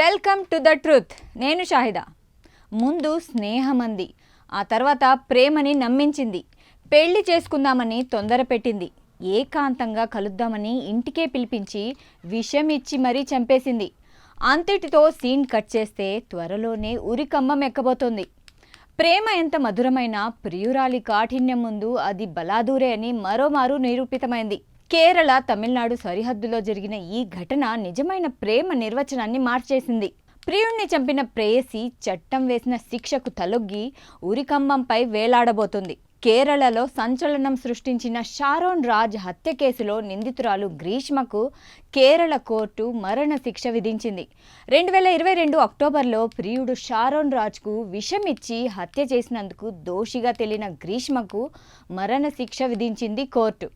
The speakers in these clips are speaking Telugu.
Welcome to the truth. నేను షాహిదా. ముందు స్నేహమంది, ఆ తర్వాత ప్రేమని నమ్మించింది, పెళ్లి చేసుకుందామని తొందర పెట్టింది, ఏకాంతంగా కలుద్దామని ఇంటికే పిలిపించి విషం ఇచ్చి మరీ చంపేసింది. అంతటితో సీన్ కట్ చేస్తే త్వరలోనే ఉరికమ్మం ఎక్కబోతోంది. ప్రేమ ఎంత మధురమైన ప్రియురాలి కాఠిన్యం ముందు అది బలాదూరే అని మరోమారు నిరూపితమైంది. కేరళ తమిళనాడు సరిహద్దులో జరిగిన ఈ ఘటన నిజమైన ప్రేమ నిర్వచనాన్ని మార్చేసింది. ప్రియుణ్ణి చంపిన ప్రేయసి చట్టం వేసిన శిక్షకు తలొగ్గి ఉరికంబంపై వేలాడబోతుంది. కేరళలో సంచలనం సృష్టించిన షారోన్ రాజ్ హత్య కేసులో నిందితురాలు గ్రీష్మకు కేరళ కోర్టు మరణ శిక్ష విధించింది. 2022 అక్టోబర్లో ప్రియుడు షారోన్ రాజ్కు విషం ఇచ్చి హత్య చేసినందుకు దోషిగా తేలిన గ్రీష్మకు మరణ శిక్ష విధించింది కోర్టు.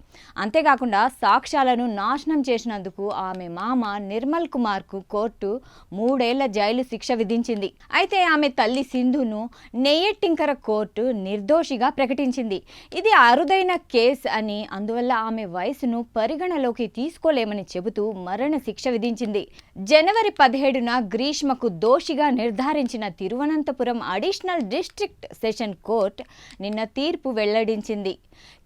అంతేకాకుండా సాక్ష్యాలను నాశనం చేసినందుకు ఆమె మామ నిర్మల్ కుమార్కు కోర్టు 3 ఏళ్ల జైలు శిక్ష విధించింది. అయితే ఆమె తల్లి సింధును నెయ్యట్టింకర కోర్టు నిర్దోషిగా ప్రకటించింది. ఇది అరుదైన కేసు అని, అందువల్ల ఆమె వయసును పరిగణలోకి తీసుకోలేమని చెబుతూ మరణ శిక్ష విధించింది. జనవరి 17న గ్రీష్మకు దోషిగా నిర్ధారించిన Thiruvananthapuram additional district session court నిన్న తీర్పు వెల్లడించింది.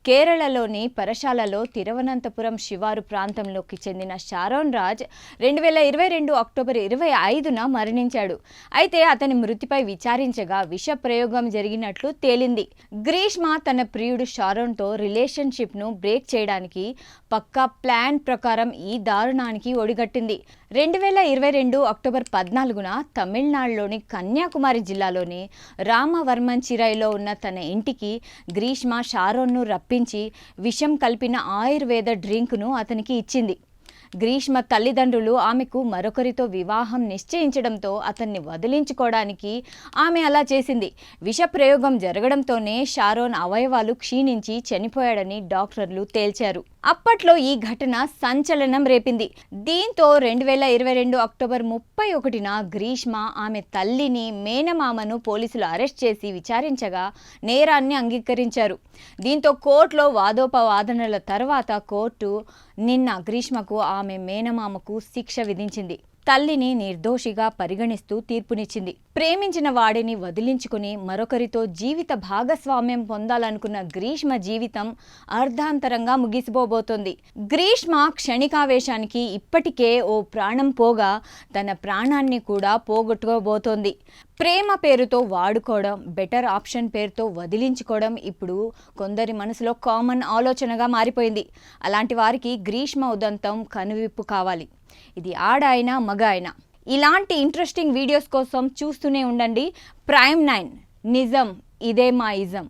కేరళలోని పరశాలలో తిరువనంతపురం శివారు ప్రాంతంలోకి చెందిన షారోన్ రాజ్ 2022 అక్టోబర్ 25న మరణించాడు. అయితే అతని మృతిపై విచారించగా విష ప్రయోగం జరిగినట్లు తేలింది. గ్రీష్మ తన ప్రియుడు షారోన్తో రిలేషన్షిప్ను బ్రేక్ చేయడానికి పక్కా ప్లాన్ ప్రకారం ఈ దారుణానికి ఒడిగట్టింది. 2022 అక్టోబర్ 14న తమిళనాడులోని కన్యాకుమారి జిల్లాలోని రామవర్మంచిరైలో ఉన్న తన ఇంటికి గ్రీష్మ షారోన్ను రప్పించి విషం కలిపిన ఆయుర్వేద డ్రింక్ను అతనికి ఇచ్చింది. గ్రీష్మ తల్లిదండ్రులు ఆమెకు మరొకరితో వివాహం నిశ్చయించడంతో అతన్ని వదిలించుకోవడానికి ఆమె అలా చేసింది. విష ప్రయోగం జరగడంతోనే షారోన్ అవయవాలు క్షీణించి చనిపోయాడని డాక్టర్లు తేల్చారు. అప్పట్లో ఈ ఘటన సంచలనం రేపింది. దీంతో 2022 అక్టోబర్ 31న గ్రీష్మ ఆమె తల్లిని, మేనమామను పోలీసులు అరెస్ట్ చేసి విచారించగా నేరాన్ని అంగీకరించారు. దీంతో కోర్టులో వాదోపవాదనల తర్వాత కోర్టు నిన్న గ్రీష్మకు, ఆమె మేనమామకు శిక్ష విధించింది. తల్లిని నిర్దోషిగా పరిగణిస్తూ తీర్పునిచ్చింది. ప్రేమించిన వాడిని వదిలించుకుని మరొకరితో జీవిత భాగస్వామ్యం పొందాలనుకున్న గ్రీష్మ జీవితం అర్ధాంతరంగా ముగిసిపోబోతోంది. గ్రీష్మ క్షణికావేశానికి ఇప్పటికే ఓ ప్రాణం పోగా తన ప్రాణాన్ని కూడా పోగొట్టుకోబోతోంది. ప్రేమ పేరుతో వాడుకోవడం, బెటర్ ఆప్షన్ పేరుతో వదిలించుకోవడం ఇప్పుడు కొందరి మనసులో కామన్ ఆలోచనగా మారిపోయింది. అలాంటి వారికి గ్రీష్మ ఉదంతం కనువిప్పు కావాలి. ఇది ఆడ అయినా మగ అయినా. ఇలాంటి ఇంట్రెస్టింగ్ వీడియోస్ కోసం చూస్తూనే ఉండండి Prime 9. నిజం ఇదే మా ఇజం.